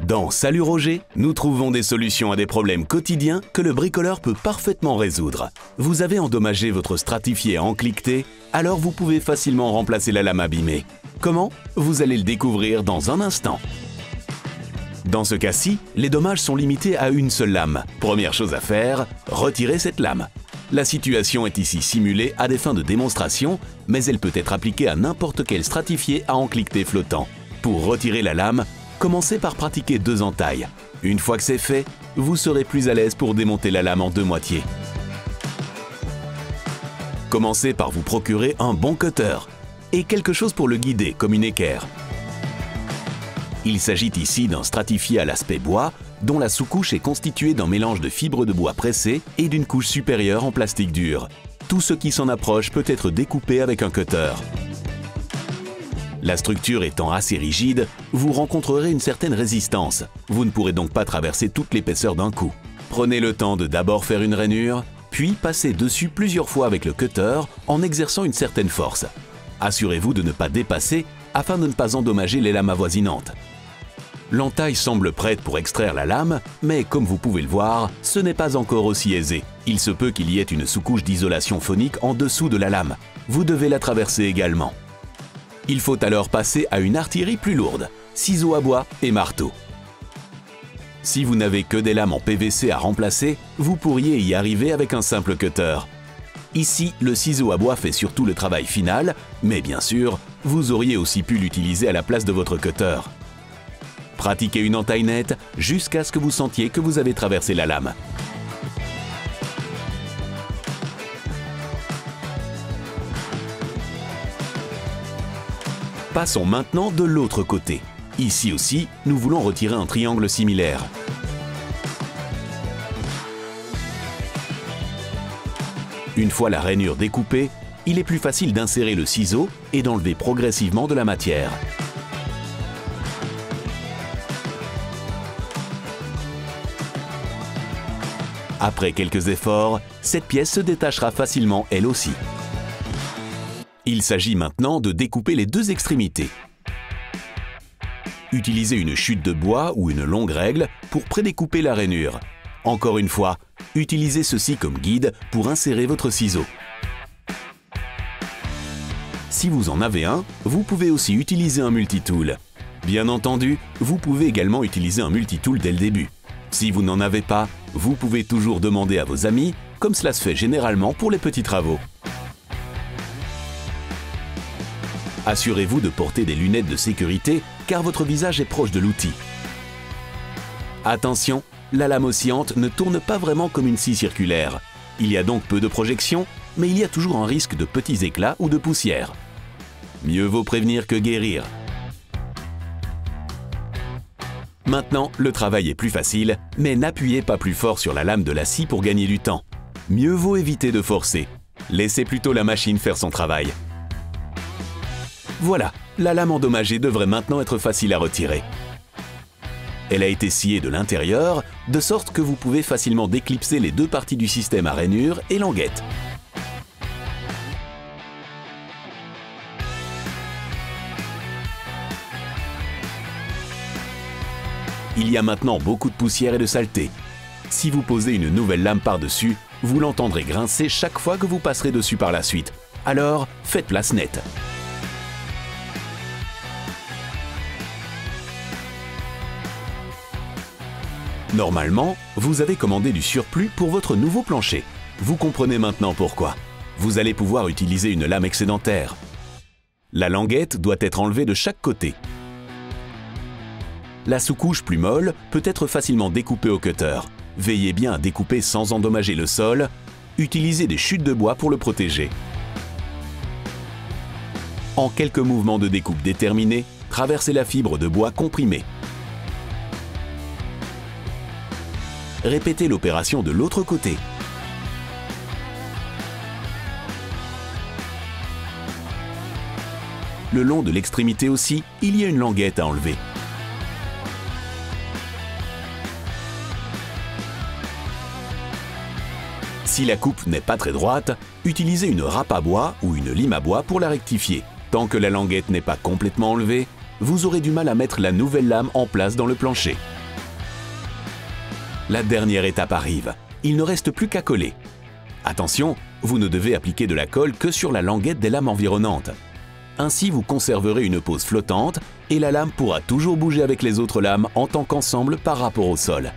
Dans Salut Roger, nous trouvons des solutions à des problèmes quotidiens que le bricoleur peut parfaitement résoudre. Vous avez endommagé votre stratifié en cliqueté, alors vous pouvez facilement remplacer la lame abîmée. Comment? Vous allez le découvrir dans un instant. Dans ce cas-ci, les dommages sont limités à une seule lame. Première chose à faire, retirer cette lame. La situation est ici simulée à des fins de démonstration, mais elle peut être appliquée à n'importe quel stratifié à encliqueté flottant. Pour retirer la lame, commencez par pratiquer 2 entailles. Une fois que c'est fait, vous serez plus à l'aise pour démonter la lame en 2 moitiés. Commencez par vous procurer un bon cutter et quelque chose pour le guider, comme une équerre. Il s'agit ici d'un stratifié à l'aspect bois, dont la sous-couche est constituée d'un mélange de fibres de bois pressées et d'une couche supérieure en plastique dur. Tout ce qui s'en approche peut être découpé avec un cutter. La structure étant assez rigide, vous rencontrerez une certaine résistance. Vous ne pourrez donc pas traverser toute l'épaisseur d'un coup. Prenez le temps de d'abord faire une rainure, puis passez dessus plusieurs fois avec le cutter en exerçant une certaine force. Assurez-vous de ne pas dépasser afin de ne pas endommager les lames avoisinantes. L'entaille semble prête pour extraire la lame, mais comme vous pouvez le voir, ce n'est pas encore aussi aisé. Il se peut qu'il y ait une sous-couche d'isolation phonique en dessous de la lame. Vous devez la traverser également. Il faut alors passer à une artillerie plus lourde, ciseaux à bois et marteau. Si vous n'avez que des lames en PVC à remplacer, vous pourriez y arriver avec un simple cutter. Ici, le ciseau à bois fait surtout le travail final, mais bien sûr, vous auriez aussi pu l'utiliser à la place de votre cutter. Pratiquez une entaille nette jusqu'à ce que vous sentiez que vous avez traversé la lame. Passons maintenant de l'autre côté. Ici aussi, nous voulons retirer un triangle similaire. Une fois la rainure découpée, il est plus facile d'insérer le ciseau et d'enlever progressivement de la matière. Après quelques efforts, cette pièce se détachera facilement elle aussi. Il s'agit maintenant de découper les 2 extrémités. Utilisez une chute de bois ou une longue règle pour prédécouper la rainure. Encore une fois, utilisez ceci comme guide pour insérer votre ciseau. Si vous en avez un, vous pouvez aussi utiliser un multitool. Bien entendu, vous pouvez également utiliser un multitool dès le début. Si vous n'en avez pas, vous pouvez toujours demander à vos amis, comme cela se fait généralement pour les petits travaux. Assurez-vous de porter des lunettes de sécurité car votre visage est proche de l'outil. Attention, la lame oscillante ne tourne pas vraiment comme une scie circulaire. Il y a donc peu de projection, mais il y a toujours un risque de petits éclats ou de poussière. Mieux vaut prévenir que guérir. Maintenant, le travail est plus facile, mais n'appuyez pas plus fort sur la lame de la scie pour gagner du temps. Mieux vaut éviter de forcer. Laissez plutôt la machine faire son travail. Voilà, la lame endommagée devrait maintenant être facile à retirer. Elle a été sciée de l'intérieur, de sorte que vous pouvez facilement déclipser les 2 parties du système à rainure et languette. Il y a maintenant beaucoup de poussière et de saleté. Si vous posez une nouvelle lame par-dessus, vous l'entendrez grincer chaque fois que vous passerez dessus par la suite. Alors, faites place nette. Normalement, vous avez commandé du surplus pour votre nouveau plancher. Vous comprenez maintenant pourquoi. Vous allez pouvoir utiliser une lame excédentaire. La languette doit être enlevée de chaque côté. La sous-couche plus molle peut être facilement découpée au cutter. Veillez bien à découper sans endommager le sol. Utilisez des chutes de bois pour le protéger. En quelques mouvements de découpe déterminés, traversez la fibre de bois comprimée. Répétez l'opération de l'autre côté. Le long de l'extrémité aussi, il y a une languette à enlever. Si la coupe n'est pas très droite, utilisez une râpe à bois ou une lime à bois pour la rectifier. Tant que la languette n'est pas complètement enlevée, vous aurez du mal à mettre la nouvelle lame en place dans le plancher. La dernière étape arrive. Il ne reste plus qu'à coller. Attention, vous ne devez appliquer de la colle que sur la languette des lames environnantes. Ainsi, vous conserverez une pose flottante et la lame pourra toujours bouger avec les autres lames en tant qu'ensemble par rapport au sol.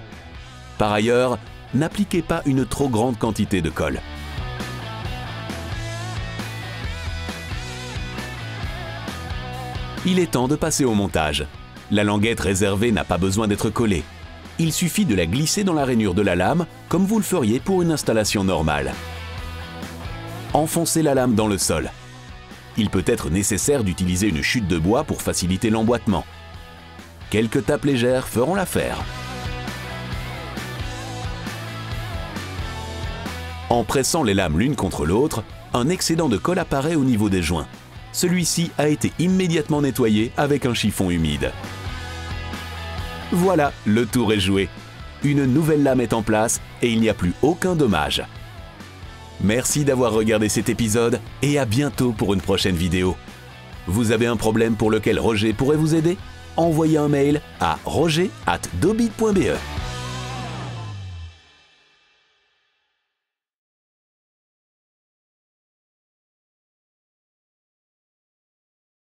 Par ailleurs, n'appliquez pas une trop grande quantité de colle. Il est temps de passer au montage. La languette réservée n'a pas besoin d'être collée. Il suffit de la glisser dans la rainure de la lame, comme vous le feriez pour une installation normale. Enfoncez la lame dans le sol. Il peut être nécessaire d'utiliser une chute de bois pour faciliter l'emboîtement. Quelques tapes légères feront l'affaire. En pressant les lames l'une contre l'autre, un excédent de colle apparaît au niveau des joints. Celui-ci a été immédiatement nettoyé avec un chiffon humide. Voilà, le tour est joué. Une nouvelle lame est en place et il n'y a plus aucun dommage. Merci d'avoir regardé cet épisode et à bientôt pour une prochaine vidéo. Vous avez un problème pour lequel Roger pourrait vous aider? Envoyez un mail à roger@dobit.be.